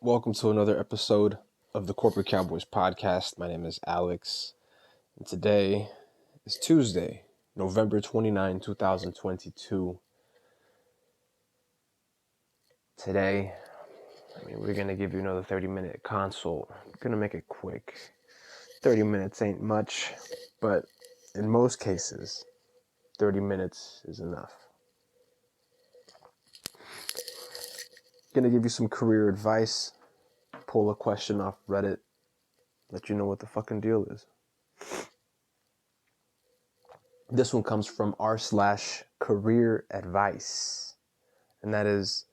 Welcome to another episode of the Corporate Cowboys podcast. My name is Alex, and today is Tuesday, November 29, 2022. Today, we're going to give you another 30-minute consult. I'm going to make it quick. 30 minutes ain't much, but in most cases, 30 minutes is enough. Going to give you some career advice, pull a question off Reddit, let you know what the fucking deal is. This one comes from r/career advice, and that is,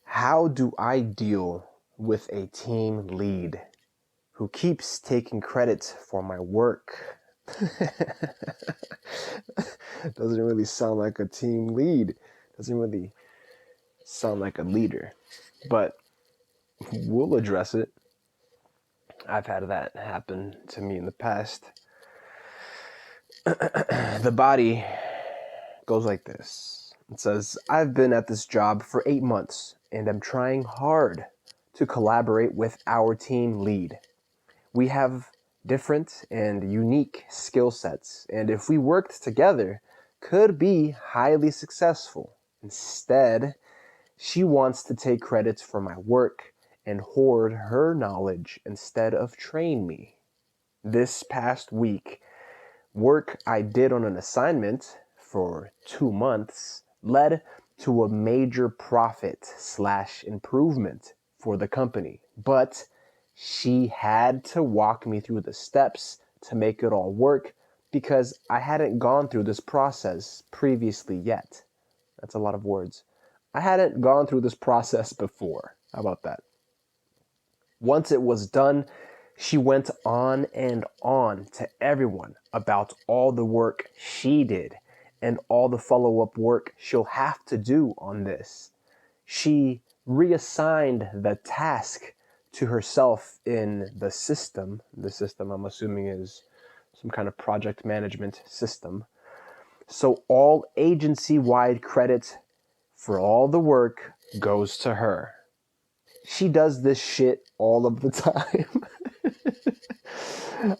how do I deal with a team lead who keeps taking credit for my work? Doesn't really sound like a team lead. Doesn't really sound like a leader, but we'll address it. I've had that happen to me in the past. The body goes like this. It says, I've been at this job for 8 months and I'm trying hard to collaborate with our team lead. We have different and unique skill sets, and if we worked together, could be highly successful. Instead, she wants to take credit for my work and hoard her knowledge instead of train me. This past week, work I did on an assignment for 2 months led to a major profit/improvement for the company, but she had to walk me through the steps to make it all work because I hadn't gone through this process previously yet. That's a lot of words. I hadn't gone through this process before. How about that? Once it was done, she went on and on to everyone about all the work she did and all the follow-up work she'll have to do on this. She reassigned the task to herself in the system. The system, I'm assuming, is some kind of project management system. So all agency-wide credit for all the work goes to her. She does this shit all of the time.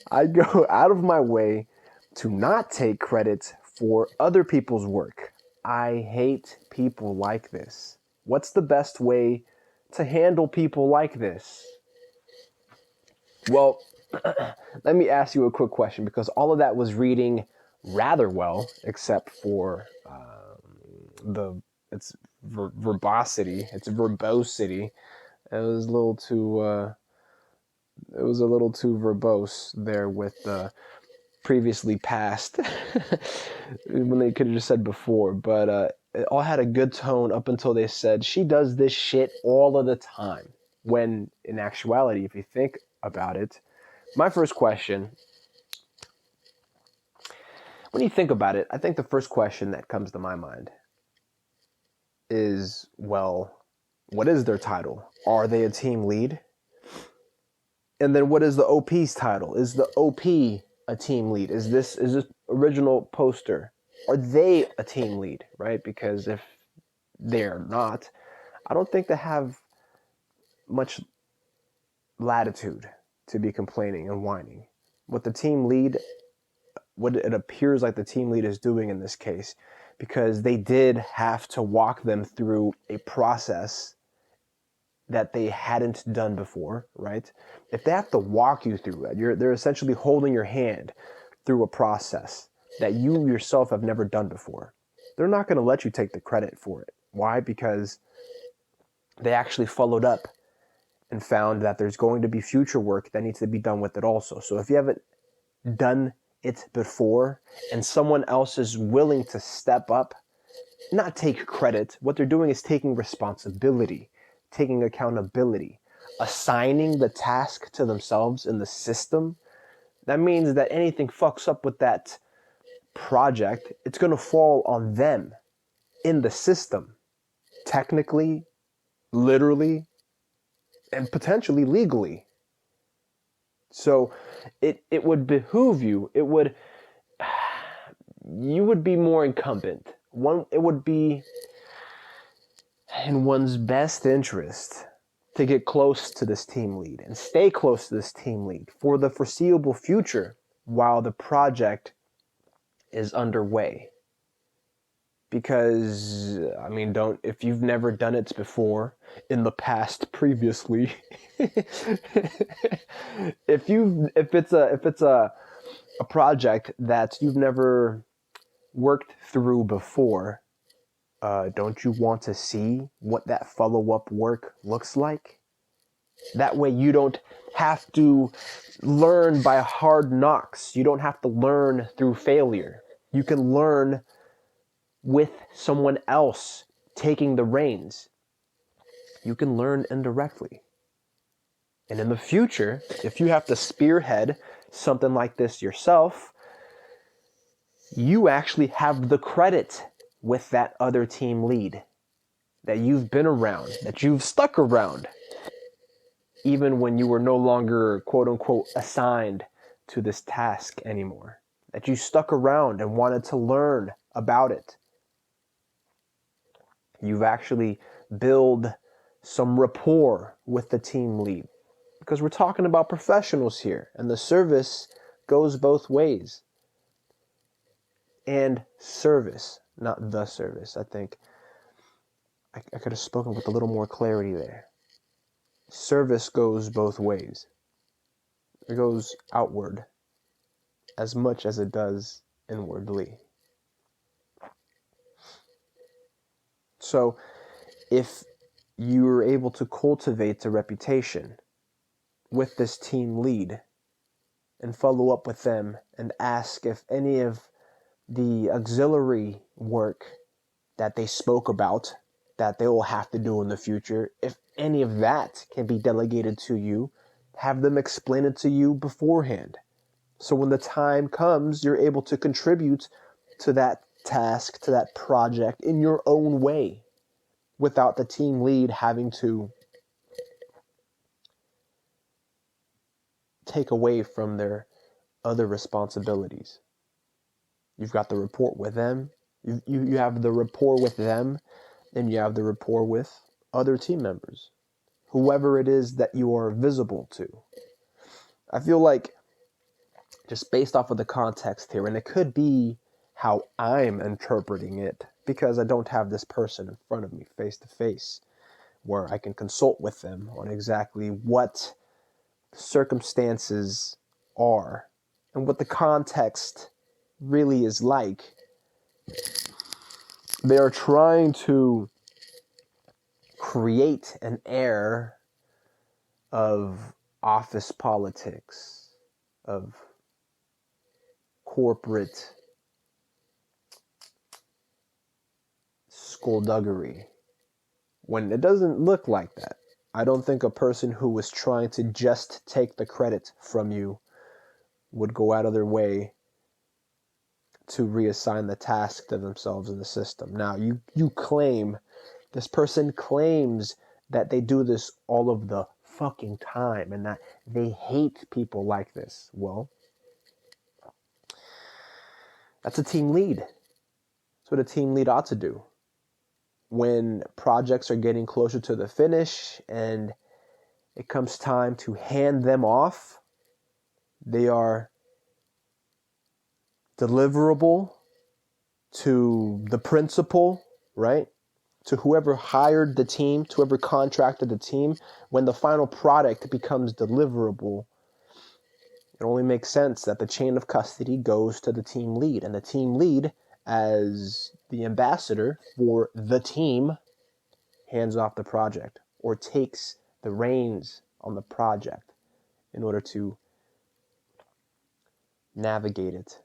I go out of my way to not take credit for other people's work. I hate people like this. What's the best way to handle people like this? Well, let me ask you a quick question, because all of that was reading rather well, except for its verbosity, its verbosity. It was a little too verbose there with the previously past when they could have just said before, but it all had a good tone up until they said she does this shit all of the time, when in actuality, if you think about it, my first question, when you think about it, I think the first question that comes to my mind is, well, what is their title? Are they a team lead? And then what is the OP's title? Is the OP a team lead? Is this original poster, are they a team lead, right? Because if they're not, I don't think they have much latitude to be complaining and whining. What it appears like the team lead is doing in this case, because they did have to walk them through a process that they hadn't done before, right? If they have to walk you through it, they're essentially holding your hand through a process that you yourself have never done before. They're not going to let you take the credit for it. Why? Because they actually followed up and found that there's going to be future work that needs to be done with it also. So if you haven't done it before and someone else is willing to step up, not take credit, what they're doing is taking responsibility, taking accountability, assigning the task to themselves in the system. That means that anything fucks up with that project, it's going to fall on them in the system, technically, literally, and potentially legally. So it would behoove you, you would be more incumbent. in one's best interest to get close to this team lead and stay close to this team lead for the foreseeable future while the project is underway. Because, I mean, if you've never done it before, in the past, previously, if it's a project that you've never worked through before, don't you want to see what that follow-up work looks like? That way you don't have to learn by hard knocks. You don't have to learn through failure. You can learn with someone else taking the reins. You can learn indirectly. And in the future, if you have to spearhead something like this yourself, you actually have the credit with that other team lead that you've been around, that you've stuck around, even when you were no longer, quote unquote, assigned to this task anymore, that you stuck around and wanted to learn about it. You've actually built some rapport with the team lead, because we're talking about professionals here, and the service goes both ways. And service, not the service. I think I could have spoken with a little more clarity there. Service goes both ways. It goes outward as much as it does inwardly. So if you're able to cultivate a reputation with this team lead and follow up with them and ask if any of the auxiliary work that they spoke about that they will have to do in the future, if any of that can be delegated to you, have them explain it to you beforehand. So when the time comes, you're able to contribute to that task, to that project in your own way, without the team lead having to take away from their other responsibilities. You've got the rapport with them. You have the rapport with them, and you have the rapport with other team members, whoever it is that you are visible to. I feel like, just based off of the context here, and it could be how I'm interpreting it, because I don't have this person in front of me face to face, where I can consult with them on exactly what circumstances are and what the context really is like. They are trying to create an air of office politics, of corporate skullduggery, when it doesn't look like that. I don't think a person who was trying to just take the credit from you would go out of their way to reassign the task to themselves in the system. Now, you claim, this person claims that they do this all of the fucking time and that they hate people like this. Well, that's a team lead. That's what a team lead ought to do. When projects are getting closer to the finish and it comes time to hand them off, they are deliverable to the principal, right? To whoever hired the team, to whoever contracted the team. When the final product becomes deliverable, it only makes sense that the chain of custody goes to the team lead. And the team lead, as the ambassador for the team, hands off the project or takes the reins on the project in order to navigate it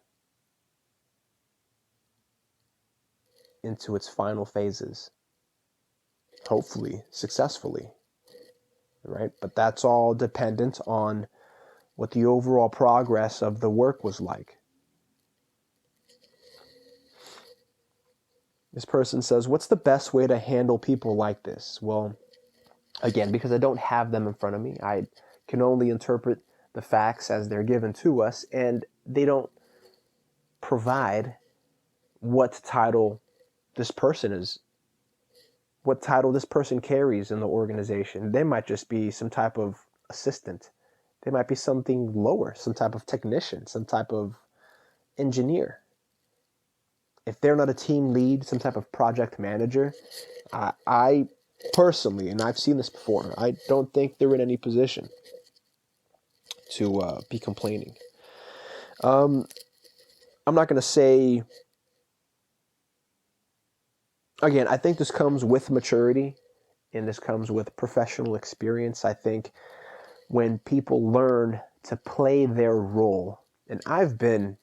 into its final phases, hopefully successfully, right? But that's all dependent on what the overall progress of the work was like. This person says, what's the best way to handle people like this? Well, again, because I don't have them in front of me, I can only interpret the facts as they're given to us, and they don't provide what title this person is what title this person carries in the organization. They might just be some type of assistant. They might be something lower, some type of technician, some type of engineer. If they're not a team lead, some type of project manager, I personally, and I've seen this before, I don't think they're in any position to be complaining. I'm not going to say, again, I think this comes with maturity and this comes with professional experience. I think when people learn to play their role, and I've been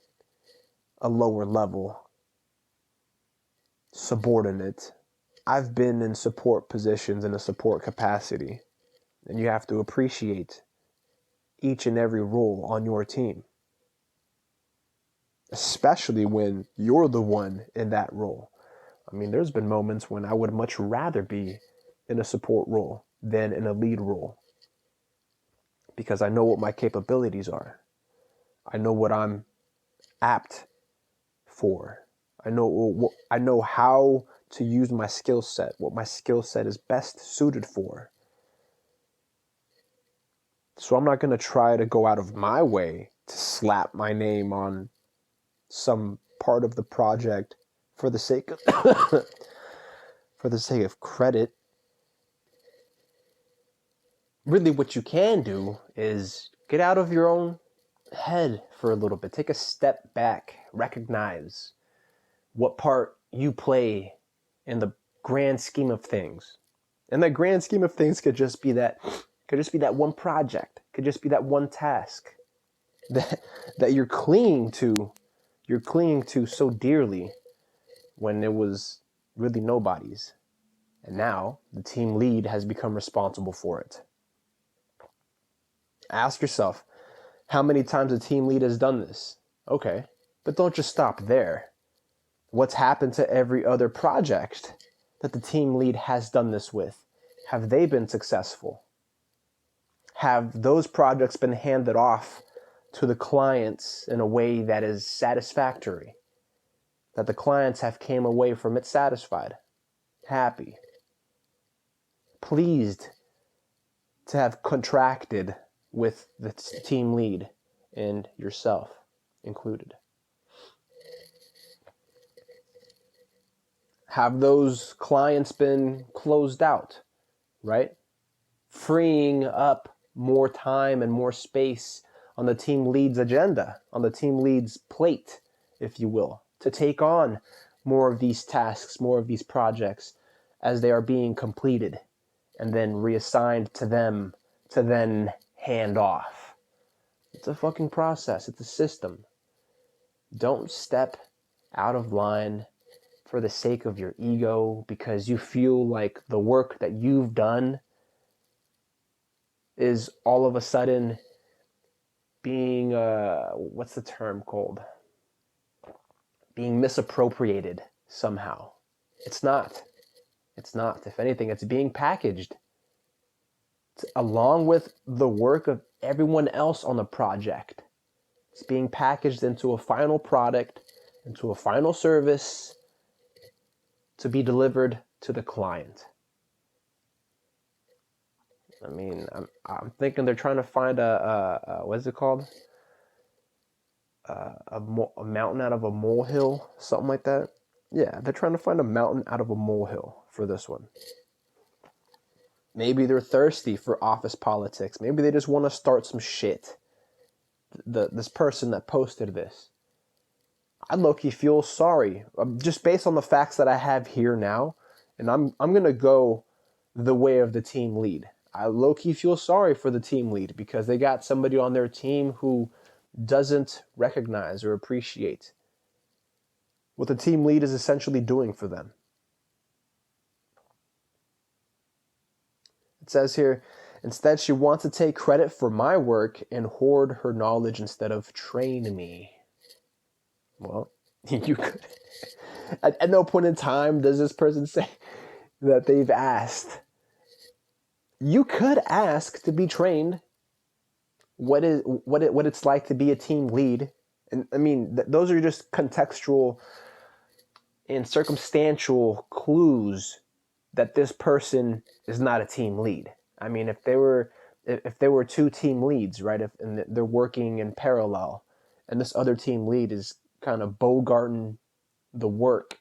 a lower level subordinate, I've been in support positions in a support capacity, and you have to appreciate each and every role on your team, especially when you're the one in that role. I mean, there's been moments when I would much rather be in a support role than in a lead role because I know what my capabilities are. I know what I'm apt for. I know how to use my skill set, what my skill set is best suited for. So I'm not going to try to go out of my way to slap my name on some part of the project for the sake of for the sake of credit. Really, what you can do is get out of your own head for a little bit. Take a step back. Recognize what part you play in the grand scheme of things. And the grand scheme of things could just be that one project, could just be that one task that you're clinging to so dearly when it was really nobody's. And now the team lead has become responsible for it. Ask yourself, how many times a team lead has done this? Okay, but don't just stop there. What's happened to every other project that the team lead has done this with? Have they been successful? Have those projects been handed off to the clients in a way that is satisfactory? That the clients have came away from it satisfied, happy, pleased to have contracted with the team lead and yourself included. Have those clients been closed out, right? Freeing up more time and more space on the team lead's agenda, on the team lead's plate, if you will, to take on more of these tasks, more of these projects as they are being completed and then reassigned to them to then hand off. It's a fucking process. It's a system. Don't step out of line for the sake of your ego because you feel like the work that you've done is all of a sudden being, what's the term called? Being misappropriated somehow. It's not. It's not. If anything, it's being packaged along with the work of everyone else on the project. It's being packaged into a final product, into a final service to be delivered to the client. I mean, I'm thinking they're trying to find a what is it called? A mountain out of a molehill, something like that. Yeah, they're trying to find a mountain out of a molehill for this one. Maybe they're thirsty for office politics. Maybe they just want to start some shit. This person that posted this, I low-key feel sorry, just based on the facts that I have here now, and I'm gonna go the way of the team lead. I low-key feel sorry for the team lead because they got somebody on their team who doesn't recognize or appreciate what the team lead is essentially doing for them. It says here, instead she wants to take credit for my work and hoard her knowledge instead of train me. Well, you could. At no point in time does this person say that they've asked. You could ask to be trained what it's like to be a team lead. And I mean, those are just contextual and circumstantial clues that this person is not a team lead. I mean, if there were two team leads, right? And they're working in parallel, and this other team lead is kind of bogarting the work,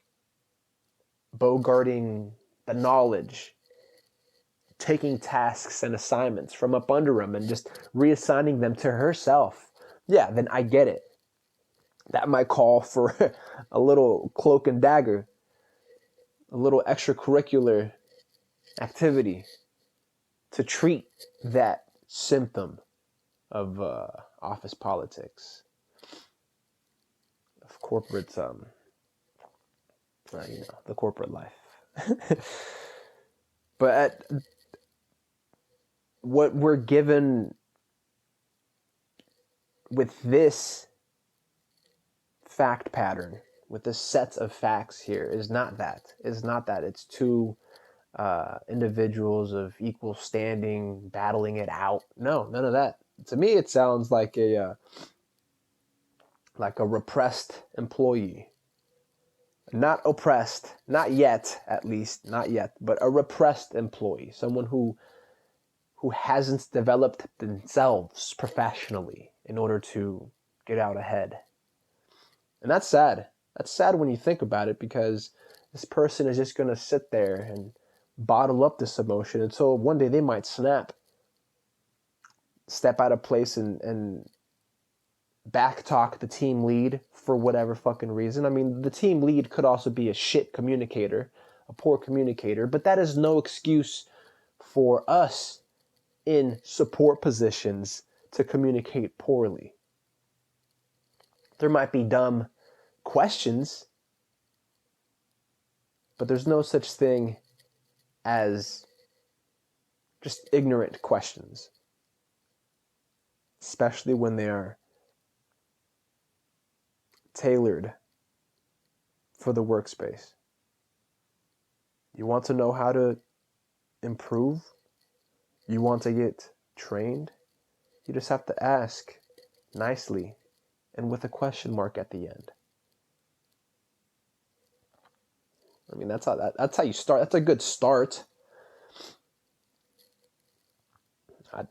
bogarting the knowledge, taking tasks and assignments from up under him and just reassigning them to herself, yeah, then I get it. That might call for a little cloak and dagger, a little extracurricular activity to treat that symptom of office politics, of corporate, the corporate life. But what we're given with this fact pattern, with this set of facts here, is not that. It's two individuals of equal standing battling it out. No, none of that. To me, it sounds like a repressed employee. Not oppressed, not yet, at least, not yet, but a repressed employee, someone who hasn't developed themselves professionally in order to get out ahead. And that's sad. That's sad when you think about it, because this person is just going to sit there and bottle up this emotion until one day they might snap, step out of place, and backtalk the team lead for whatever fucking reason. I mean, the team lead could also be a shit communicator, a poor communicator, but that is no excuse for us in support positions to communicate poorly. There might be dumb questions, but there's no such thing as just ignorant questions, especially when they are tailored for the workspace. You want to know how to improve? You want to get trained? You just have to ask nicely and with a question mark at the end. I mean, that's how you start. That's a good start.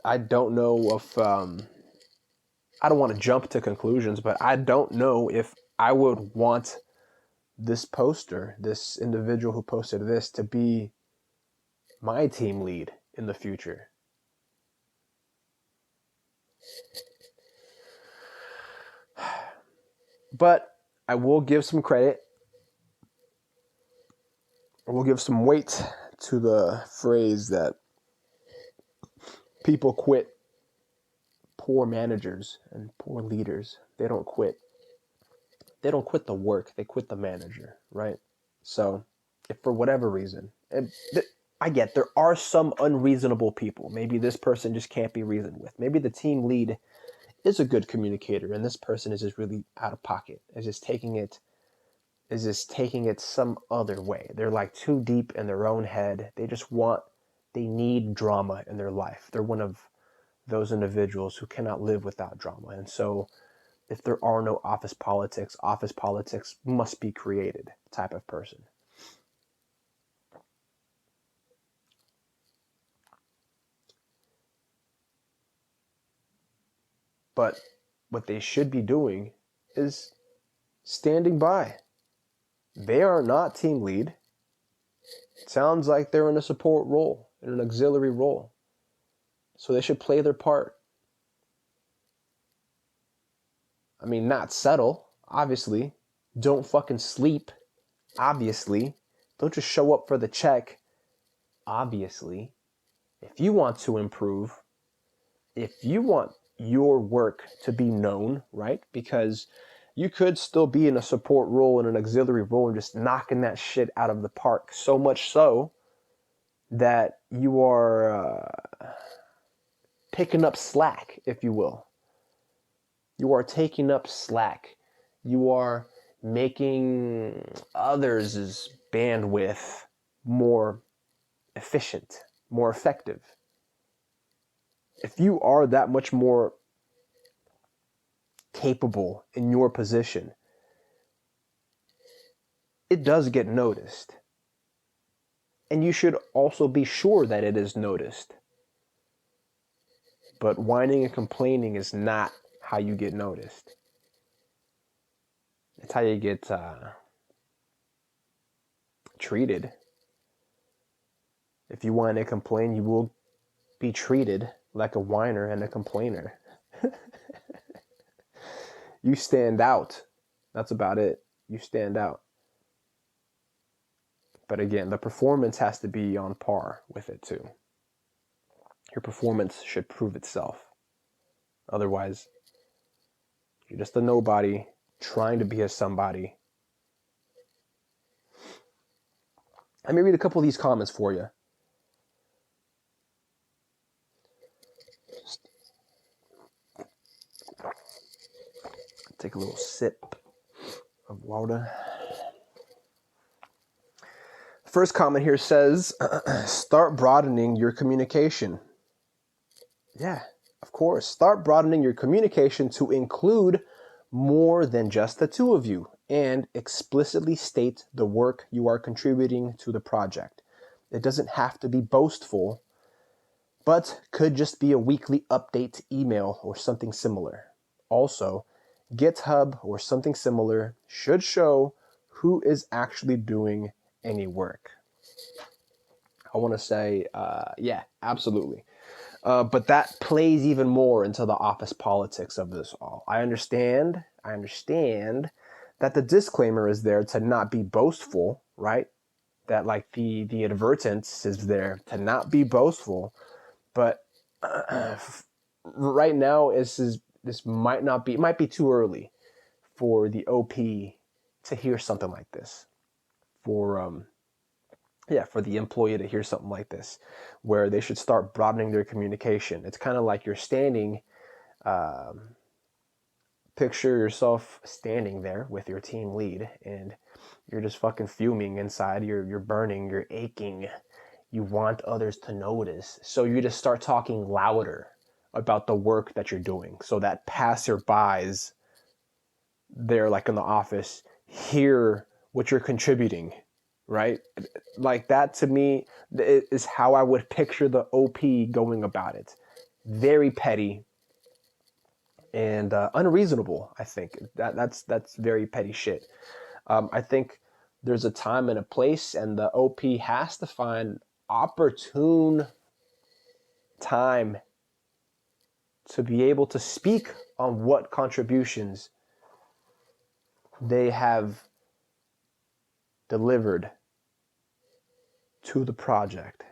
I don't know if I don't want to jump to conclusions, but I don't know if I would want this poster, this individual who posted this, to be my team lead in the future. But I will give some credit. I will give some weight to the phrase that people quit poor managers and poor leaders. They don't quit. They don't quit the work. They quit the manager, right? So if for whatever reason, I get there are some unreasonable people. Maybe this person just can't be reasoned with. Maybe the team lead is a good communicator and this person is just really out of pocket, is just taking it some other way. They're like too deep in their own head. They need drama in their life. They're one of those individuals who cannot live without drama. And so if there are no office politics must be created type of person. But what they should be doing is standing by. They are not team lead. It sounds like they're in a support role, in an auxiliary role. So they should play their part. I mean, not settle, obviously. Don't fucking sleep, obviously. Don't just show up for the check, obviously. If you want to improve, if you want your work to be known, right? Because you could still be in a support role, in an auxiliary role, and just knocking that shit out of the park. So much so that you are picking up slack, if you will. You are taking up slack. You are making others' bandwidth more efficient, more effective. If you are that much more capable in your position, it does get noticed. And you should also be sure that it is noticed. But whining and complaining is not how you get noticed. It's how you get treated. If you whine and complain, you will be treated like a whiner and a complainer. You stand out. That's about it. You stand out. But again, the performance has to be on par with it too. Your performance should prove itself. Otherwise, you're just a nobody trying to be a somebody. Let me read a couple of these comments for you. Just take a little sip of water. First comment here says, start broadening your communication. Yeah, of course. Start broadening your communication to include more than just the two of you and explicitly state the work you are contributing to the project. It doesn't have to be boastful, but could just be a weekly update email or something similar. Also, GitHub or something similar should show who is actually doing any work. I want to say, yeah, absolutely. But that plays even more into the office politics of this all. I understand that the disclaimer is there to not be boastful, right? That like the advertence is there to not be boastful. But right now, this might be too early for the OP to hear something like this. For the employee to hear something like this, where they should start broadening their communication. It's kind of like you're standing, picture yourself standing there with your team lead, and you're just fucking fuming inside. You're burning, you're aching. You want others to notice. So you just start talking louder about the work that you're doing so that passerbys there, like in the office, hear what you're contributing. Right? Like that to me is how I would picture the OP going about it. Very petty and unreasonable, I think. That's very petty shit. I think there's a time and a place, and the OP has to find opportune time to be able to speak on what contributions they have delivered to the project.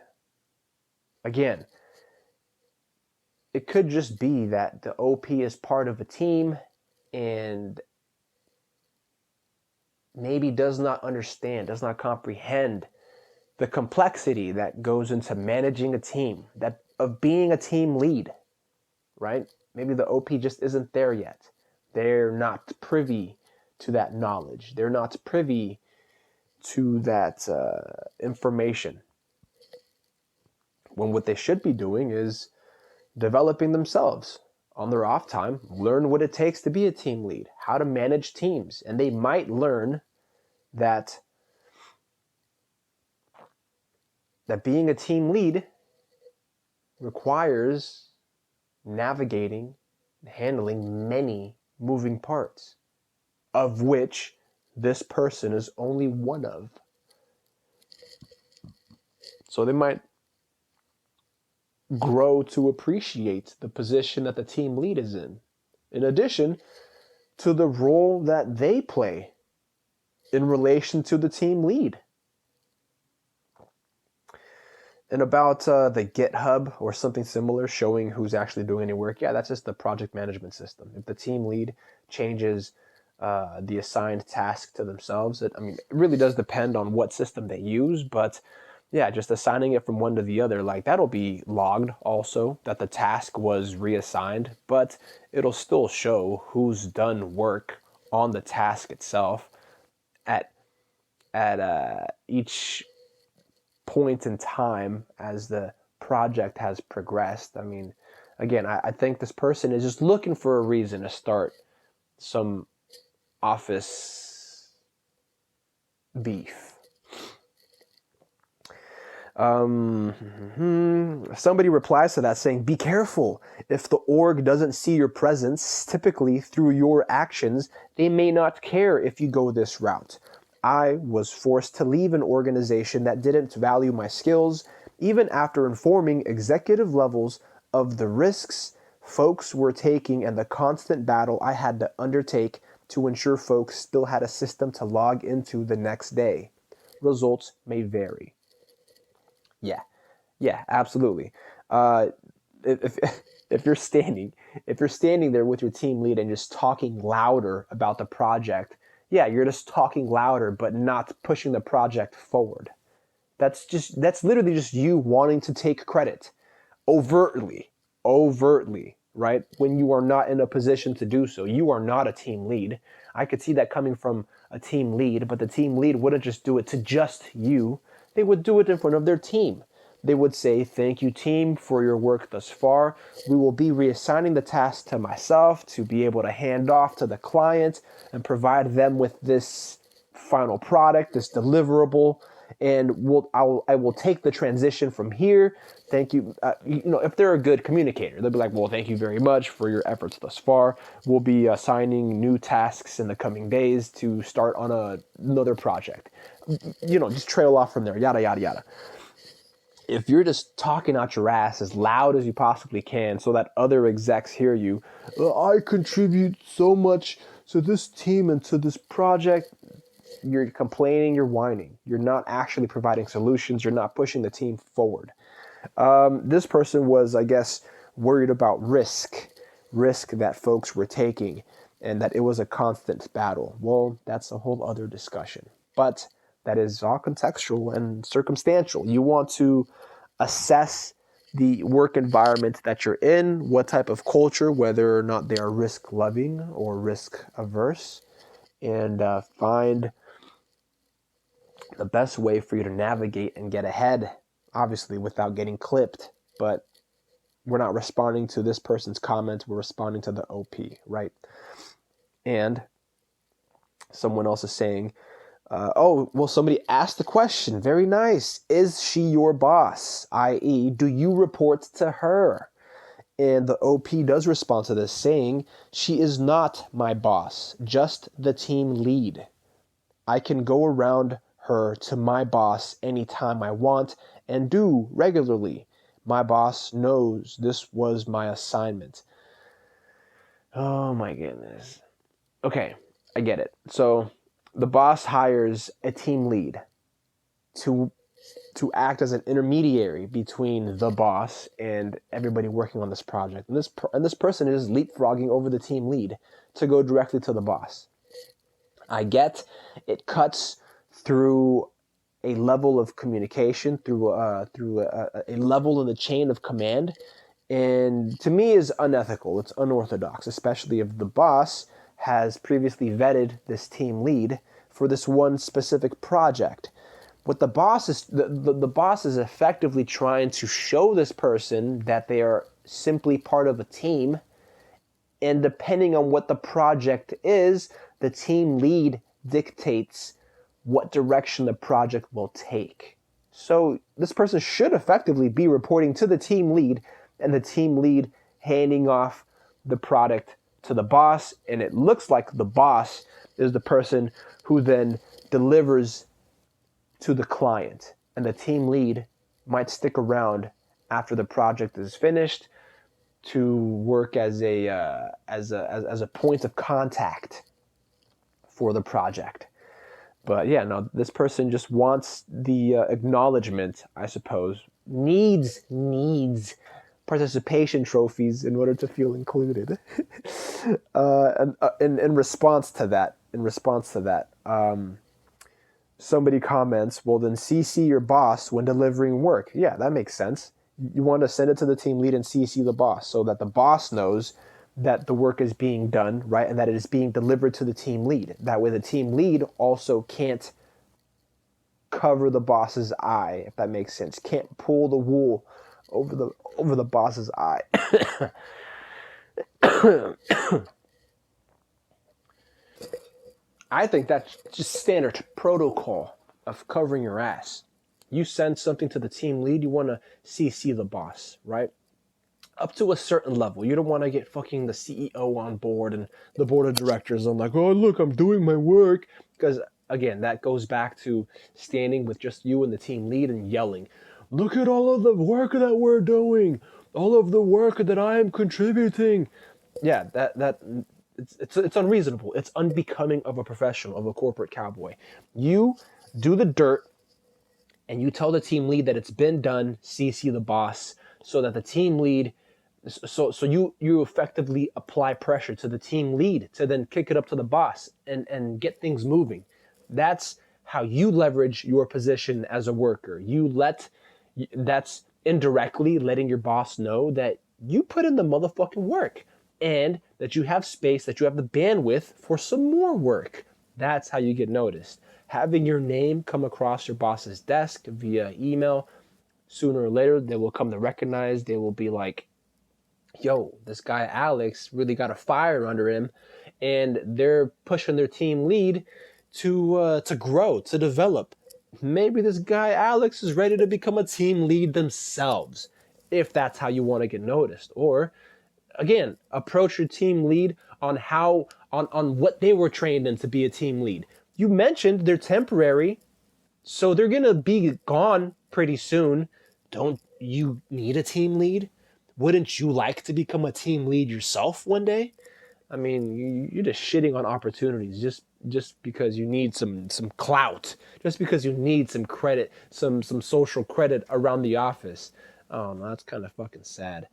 Again, it could just be that the OP is part of a team and maybe does not understand, does not comprehend the complexity that goes into managing a team, that of being a team lead, right? Maybe the OP just isn't there yet. They're not privy to that knowledge. They're not privy to that information. When what they should be doing is developing themselves on their off time, learn what it takes to be a team lead, how to manage teams. And they might learn that being a team lead requires navigating and handling many moving parts, of which this person is only one of. So they might grow to appreciate the position that the team lead is in addition to the role that they play in relation to the team lead. And about the GitHub or something similar showing who's actually doing any work, yeah, that's just the project management system. If the team lead changes the assigned task to themselves, it really does depend on what system they use, but yeah, just assigning it from one to the other, like that'll be logged also, that the task was reassigned, but it'll still show who's done work on the task itself at each point in time as the project has progressed. Again, I think this person is just looking for a reason to start some office beef. Somebody replies to that saying, be careful. If the org doesn't see your presence, typically through your actions, they may not care if you go this route. I was forced to leave an organization that didn't value my skills, even after informing executive levels of the risks folks were taking and the constant battle I had to undertake to ensure folks still had a system to log into the next day. Results may vary. Yeah, yeah, absolutely. Uh, if if you're standing there with your team lead and just talking louder about the project, yeah, you're just talking louder, but not pushing the project forward. That's literally just you wanting to take credit overtly, overtly, right? When you are not in a position to do so, you are not a team lead. I could see that coming from a team lead, but the team lead wouldn't just do it to just you. They would do it in front of their team. They would say, thank you, team, for your work thus far. We will be reassigning the task to myself to be able to hand off to the client and provide them with this final product, this deliverable, and I will take the transition from here. Thank you. If they're a good communicator, they'll be like, well, thank you very much for your efforts thus far. We'll be assigning new tasks in the coming days to start on another project. Just trail off from there, yada, yada, yada. If you're just talking out your ass as loud as you possibly can so that other execs hear you, I contribute so much to this team and to this project, you're complaining, you're whining. You're not actually providing solutions. You're not pushing the team forward. This person was, I guess, worried about risk that folks were taking and that it was a constant battle. Well, that's a whole other discussion. But that is all contextual and circumstantial. You want to assess the work environment that you're in, what type of culture, whether or not they are risk loving or risk averse, and find the best way for you to navigate and get ahead, obviously without getting clipped. But we're not responding to this person's comment, we're responding to the OP, right? And someone else is saying, oh, well, somebody asked the question. Very nice. Is she your boss? I.e., do you report to her? And the OP does respond to this saying, she is not my boss, just the team lead. I can go around her to my boss anytime I want and do regularly. My boss knows this was my assignment. Oh my goodness. Okay, I get it. So the boss hires a team lead to act as an intermediary between the boss and everybody working on this project. And this person is leapfrogging over the team lead to go directly to the boss. I get it cuts through a level of communication, through a level in the chain of command, and to me is unethical. It's unorthodox, especially if the boss has previously vetted this team lead for this one specific project. What the boss is the boss is effectively trying to show this person that they are simply part of a team, and depending on what the project is, the team lead dictates what direction the project will take. So this person should effectively be reporting to the team lead, and the team lead handing off the product to the boss, and it looks like the boss is the person who then delivers to the client, and the team lead might stick around after the project is finished to work as a point of contact for the project. But yeah, no, this person just wants the acknowledgement, I suppose, needs participation trophies in order to feel included. And in response to that, somebody comments, well, then CC your boss when delivering work. Yeah, that makes sense. You want to send it to the team lead and CC the boss so that the boss knows that the work is being done, right, and that it is being delivered to the team lead. That way the team lead also can't cover the boss's eye, if that makes sense. Can't pull the wool over the boss's eye. I think that's just standard protocol of covering your ass. You send something to the team lead, you want to CC the boss, right? Up to a certain level. You don't want to get fucking the CEO on board and the board of directors. I'm like, oh, look, I'm doing my work. Because, again, that goes back to standing with just you and the team lead and yelling, look at all of the work that we're doing, all of the work that I am contributing. Yeah, it's unreasonable. It's unbecoming of a professional, of a corporate cowboy. You do the dirt and you tell the team lead that it's been done, CC the boss, so that the team lead, so you effectively apply pressure to the team lead to then kick it up to the boss and get things moving. That's how you leverage your position as a worker. That's indirectly letting your boss know that you put in the motherfucking work and that you have space, that you have the bandwidth for some more work. That's how you get noticed. Having your name come across your boss's desk via email, sooner or later, they will come to recognize. They will be like, yo, this guy Alex really got a fire under him, and they're pushing their team lead to grow, to develop. Maybe this guy Alex is ready to become a team lead themselves, if that's how you want to get noticed. Or again, approach your team lead on how on what they were trained in to be a team lead. You mentioned they're temporary, so they're gonna be gone pretty soon. Don't you need a team lead? Wouldn't you like to become a team lead yourself one day? I mean, you're just shitting on opportunities just because you need some clout, just because you need some credit, some social credit around the office. Oh, no, that's kind of fucking sad.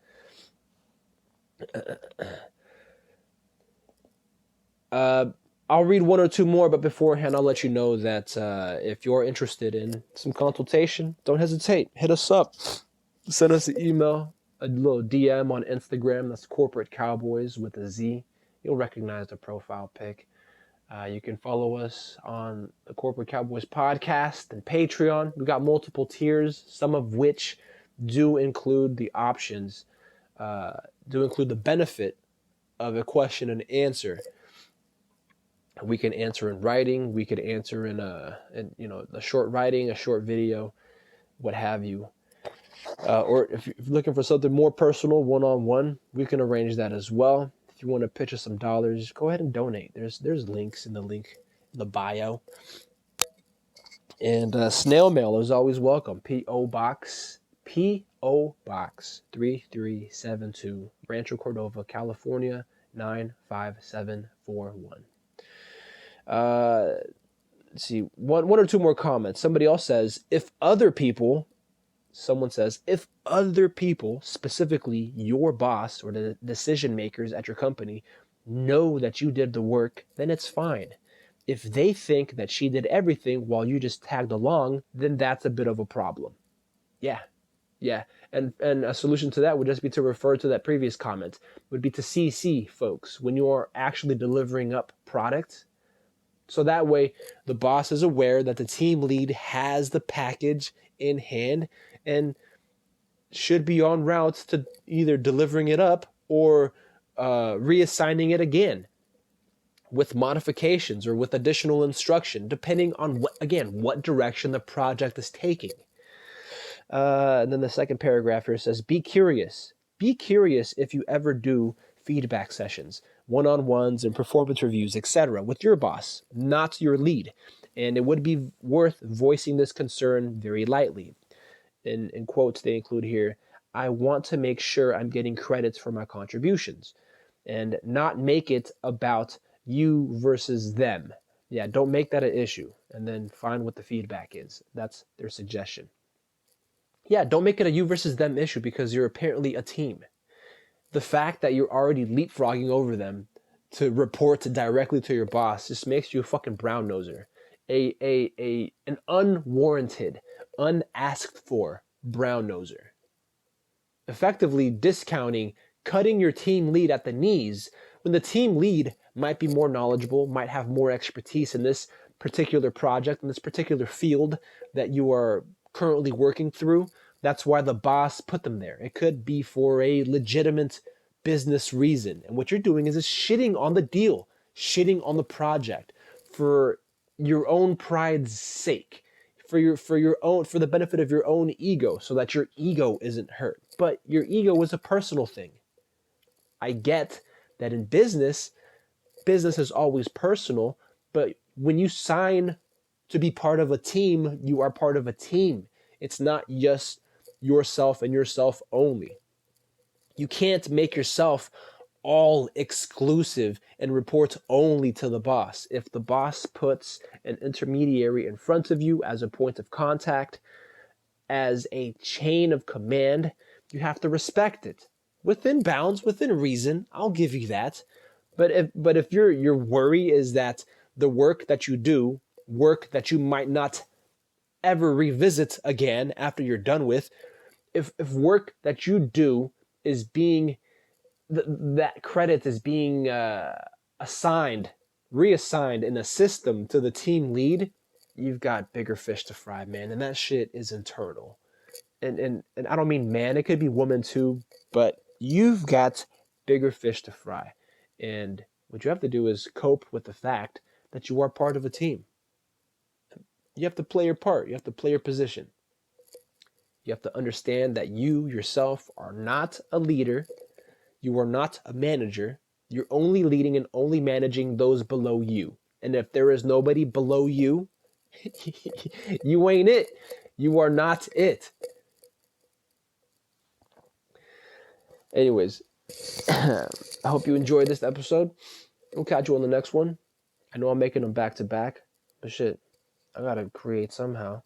I'll read one or two more, but beforehand, I'll let you know that if you're interested in some consultation, don't hesitate. Hit us up. Send us an email, a little DM on Instagram. That's Corporate Cowboys with a Z. You'll recognize the profile pic. You can follow us on the Corporate Cowboys podcast and Patreon. We've got multiple tiers, some of which do include the options, do include the benefit of a question and answer. We can answer in writing. We could answer in a short writing, a short video, what have you. Or if you're looking for something more personal, one-on-one, we can arrange that as well. If you want to pitch us some dollars, go ahead and donate. There's links in the bio. And snail mail is always welcome. P.O. Box 3372, Rancho Cordova, California 95741. Let's see, one or two more comments. Somebody else says, if other people, specifically your boss or the decision makers at your company, know that you did the work, then it's fine. If they think that she did everything while you just tagged along, then that's a bit of a problem. Yeah. And a solution to that would just be to refer to that previous comment, would be to CC folks when you are actually delivering up product. So that way the boss is aware that the team lead has the package in hand and should be en route to either delivering it up or reassigning it again with modifications or with additional instruction, depending on what direction the project is taking. And then the second paragraph here says, be curious. Be curious if you ever do feedback sessions, one-on-ones and performance reviews, etc. with your boss, not your lead. And it would be worth voicing this concern very lightly. In quotes they include here, I want to make sure I'm getting credits for my contributions and not make it about you versus them. Yeah, don't make that an issue and then find what the feedback is. That's their suggestion. Yeah, don't make it a you versus them issue because you're apparently a team. The fact that you're already leapfrogging over them to report directly to your boss just makes you a fucking brown noser. An unwarranted, unasked for brown noser. Effectively discounting, cutting your team lead at the knees when the team lead might be more knowledgeable, might have more expertise in this particular project, in this particular field that you are currently working through. That's why the boss put them there. It could be for a legitimate business reason. And what you're doing is just shitting on the deal, shitting on the project for your own pride's sake, for the benefit of your own ego, so that your ego isn't hurt. But your ego is a personal thing. I get that in business is always personal, but when you sign to be part of a team, you are part of a team. It's not just yourself and yourself only. You can't make yourself all exclusive and report only to the boss. If the boss puts an intermediary in front of you as a point of contact, as a chain of command, you have to respect it. Within bounds, within reason, I'll give you that. But if your worry is that the work that you do, work that you might not ever revisit again after you're done with, if work that you do is being that credit is being reassigned in a system to the team lead, you've got bigger fish to fry, man. And that shit is internal. And I don't mean man, it could be woman too, but you've got bigger fish to fry. And what you have to do is cope with the fact that you are part of a team. You have to play your part. You have to play your position. You have to understand that you yourself are not a leader. You are not a manager. You're only leading and only managing those below you. And if there is nobody below you, you ain't it. You are not it. Anyways, I hope you enjoyed this episode. We'll catch you on the next one. I know I'm making them back to back, but shit, I gotta create somehow.